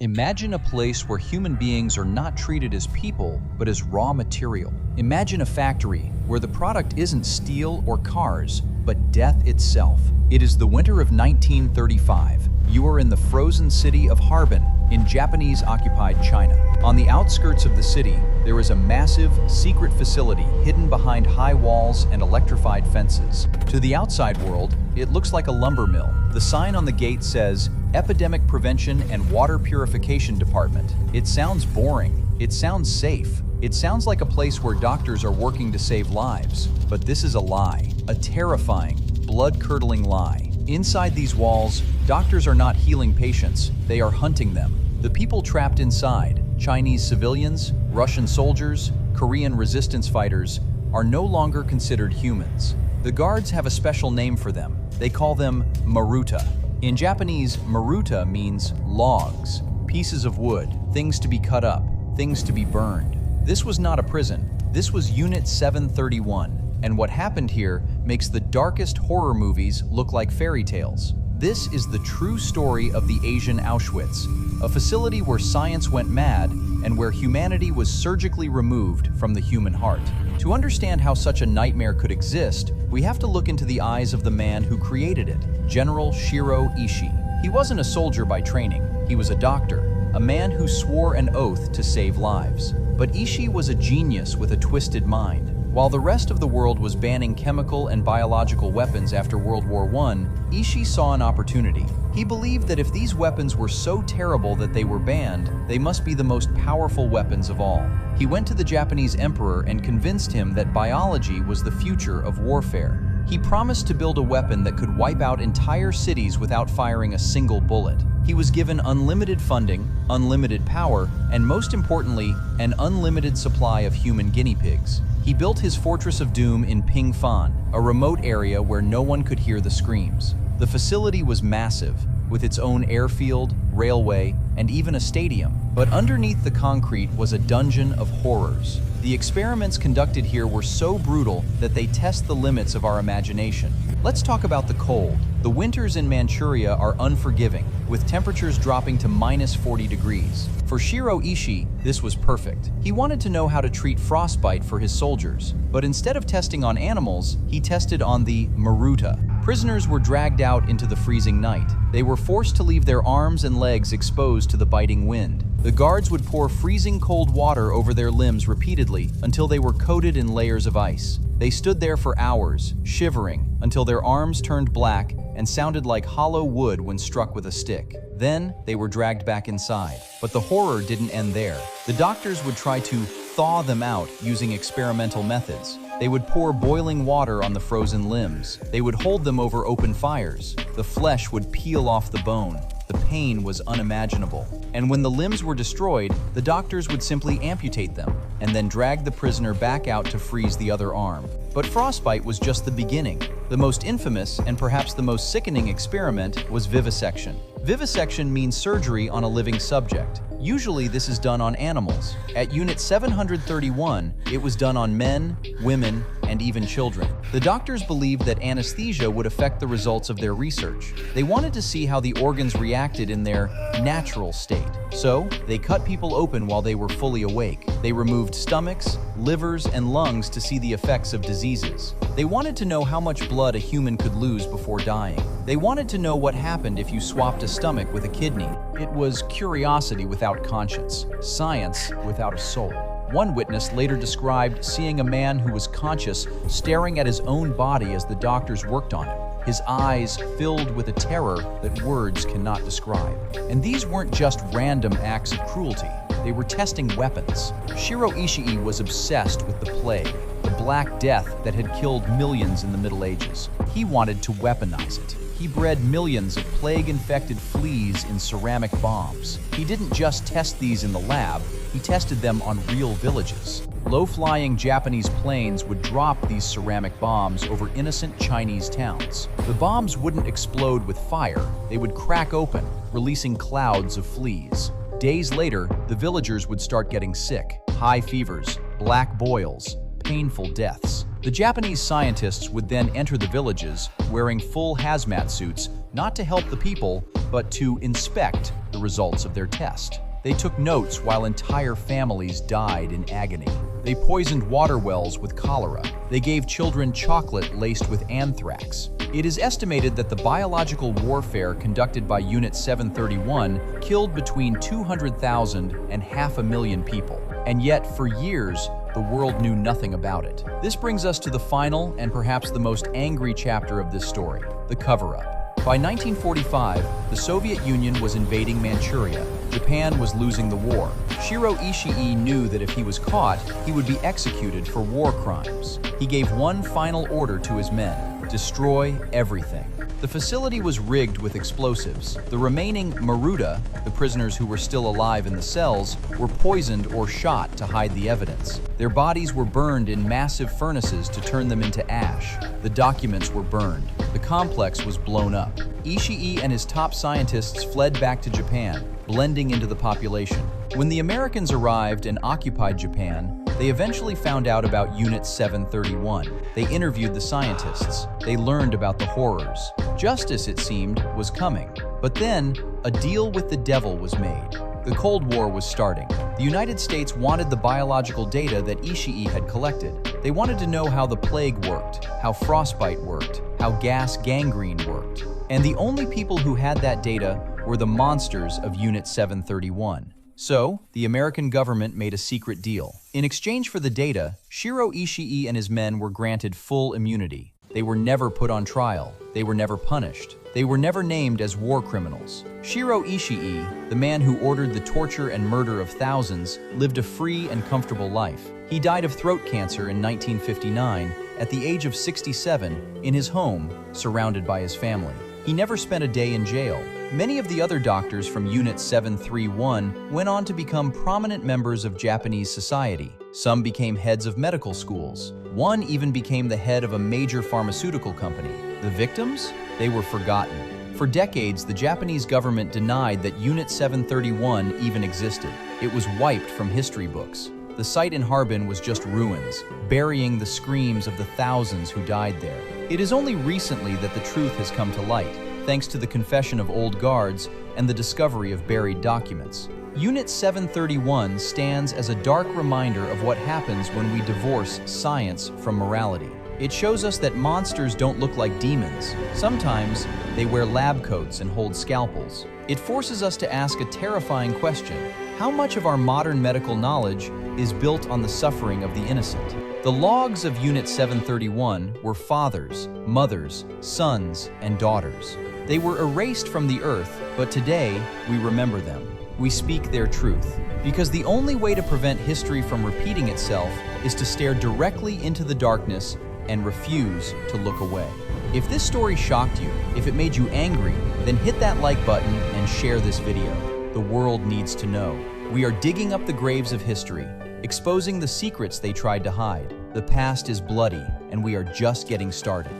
Imagine a place where human beings are not treated as people, but as raw material. Imagine a factory where the product isn't steel or cars, but death itself. It is the winter of 1935. You are in the frozen city of Harbin, in Japanese-occupied China. On the outskirts of the city, there is a massive, secret facility hidden behind high walls and electrified fences. To the outside world, it looks like a lumber mill. The sign on the gate says, Epidemic Prevention and Water Purification Department. It sounds boring. It sounds safe. It sounds like a place where doctors are working to save lives. But this is a lie. A terrifying, blood-curdling lie. Inside these walls, doctors are not healing patients. They are hunting them. The people trapped inside, Chinese civilians, Russian soldiers, Korean resistance fighters, are no longer considered humans. The guards have a special name for them. They call them Maruta. In Japanese, Maruta means logs, pieces of wood, things to be cut up, things to be burned. This was not a prison. This was Unit 731, and what happened here makes the darkest horror movies look like fairy tales. This is the true story of the Asian Auschwitz, a facility where science went mad and where humanity was surgically removed from the human heart. To understand how such a nightmare could exist, we have to look into the eyes of the man who created it, General Shiro Ishii. He wasn't a soldier by training, he was a doctor, a man who swore an oath to save lives. But Ishii was a genius with a twisted mind. While the rest of the world was banning chemical and biological weapons after World War I, Ishii saw an opportunity. He believed that if these weapons were so terrible that they were banned, they must be the most powerful weapons of all. He went to the Japanese emperor and convinced him that biology was the future of warfare. He promised to build a weapon that could wipe out entire cities without firing a single bullet. He was given unlimited funding, unlimited power, and most importantly, an unlimited supply of human guinea pigs. He built his Fortress of Doom in Pingfan, a remote area where no one could hear the screams. The facility was massive, with its own airfield, railway, and even a stadium. But underneath the concrete was a dungeon of horrors. The experiments conducted here were so brutal that they test the limits of our imagination. Let's talk about the cold. The winters in Manchuria are unforgiving, with temperatures dropping to -40 degrees. For Shiro Ishii, this was perfect. He wanted to know how to treat frostbite for his soldiers, but instead of testing on animals, he tested on the Maruta. Prisoners were dragged out into the freezing night. They were forced to leave their arms and legs exposed to the biting wind. The guards would pour freezing cold water over their limbs repeatedly until they were coated in layers of ice. They stood there for hours, shivering, until their arms turned black and sounded like hollow wood when struck with a stick. Then, they were dragged back inside. But the horror didn't end there. The doctors would try to thaw them out using experimental methods. They would pour boiling water on the frozen limbs. They would hold them over open fires. The flesh would peel off the bone. The pain was unimaginable. And when the limbs were destroyed, the doctors would simply amputate them and then drag the prisoner back out to freeze the other arm. But frostbite was just the beginning. The most infamous and perhaps the most sickening experiment was vivisection. Vivisection means surgery on a living subject. Usually this is done on animals. At Unit 731, it was done on men, women, and even children. The doctors believed that anesthesia would affect the results of their research. They wanted to see how the organs reacted in their natural state. So, they cut people open while they were fully awake. They removed stomachs, livers, and lungs to see the effects of diseases. They wanted to know how much blood a human could lose before dying. They wanted to know what happened if you swapped a stomach with a kidney. It was curiosity without conscience, science without a soul. One witness later described seeing a man who was conscious staring at his own body as the doctors worked on him, his eyes filled with a terror that words cannot describe. And these weren't just random acts of cruelty. They were testing weapons. Shiro Ishii was obsessed with the plague, the Black Death that had killed millions in the Middle Ages. He wanted to weaponize it. He bred millions of plague-infected fleas in ceramic bombs. He didn't just test these in the lab, he tested them on real villages. Low-flying Japanese planes would drop these ceramic bombs over innocent Chinese towns. The bombs wouldn't explode with fire, they would crack open, releasing clouds of fleas. Days later, the villagers would start getting sick, high fevers, black boils, painful deaths. The Japanese scientists would then enter the villages, wearing full hazmat suits, not to help the people, but to inspect the results of their test. They took notes while entire families died in agony. They poisoned water wells with cholera. They gave children chocolate laced with anthrax. It is estimated that the biological warfare conducted by Unit 731 killed between 200,000 and 500,000 people. And yet, for years, the world knew nothing about it. This brings us to the final and perhaps the most angry chapter of this story, the cover-up. By 1945, the Soviet Union was invading Manchuria. Japan was losing the war. Shiro Ishii knew that if he was caught, he would be executed for war crimes. He gave one final order to his men: destroy everything. The facility was rigged with explosives. The remaining Maruta, the prisoners who were still alive in the cells, were poisoned or shot to hide the evidence. Their bodies were burned in massive furnaces to turn them into ash. The documents were burned. The complex was blown up. Ishii and his top scientists fled back to Japan, blending into the population. When the Americans arrived and occupied Japan, they eventually found out about Unit 731. They interviewed the scientists. They learned about the horrors. Justice, it seemed, was coming. But then, a deal with the devil was made. The Cold War was starting. The United States wanted the biological data that Ishii had collected. They wanted to know how the plague worked, how frostbite worked, how gas gangrene worked. And the only people who had that data were the monsters of Unit 731. So, the American government made a secret deal. In exchange for the data, Shiro Ishii and his men were granted full immunity. They were never put on trial. They were never punished. They were never named as war criminals. Shiro Ishii, the man who ordered the torture and murder of thousands, lived a free and comfortable life. He died of throat cancer in 1959 at the age of 67 in his home, surrounded by his family. He never spent a day in jail. Many of the other doctors from Unit 731 went on to become prominent members of Japanese society. Some became heads of medical schools. One even became the head of a major pharmaceutical company. The victims? They were forgotten. For decades, the Japanese government denied that Unit 731 even existed. It was wiped from history books. The site in Harbin was just ruins, burying the screams of the thousands who died there. It is only recently that the truth has come to light, thanks to the confession of old guards and the discovery of buried documents. Unit 731 stands as a dark reminder of what happens when we divorce science from morality. It shows us that monsters don't look like demons. Sometimes they wear lab coats and hold scalpels. It forces us to ask a terrifying question: how much of our modern medical knowledge is built on the suffering of the innocent? The logs of Unit 731 were fathers, mothers, sons, and daughters. They were erased from the earth, but today we remember them. We speak their truth. Because the only way to prevent history from repeating itself is to stare directly into the darkness and refuse to look away. If this story shocked you, if it made you angry, then hit that like button and share this video. The world needs to know. We are digging up the graves of history, exposing the secrets they tried to hide. The past is bloody, and we are just getting started.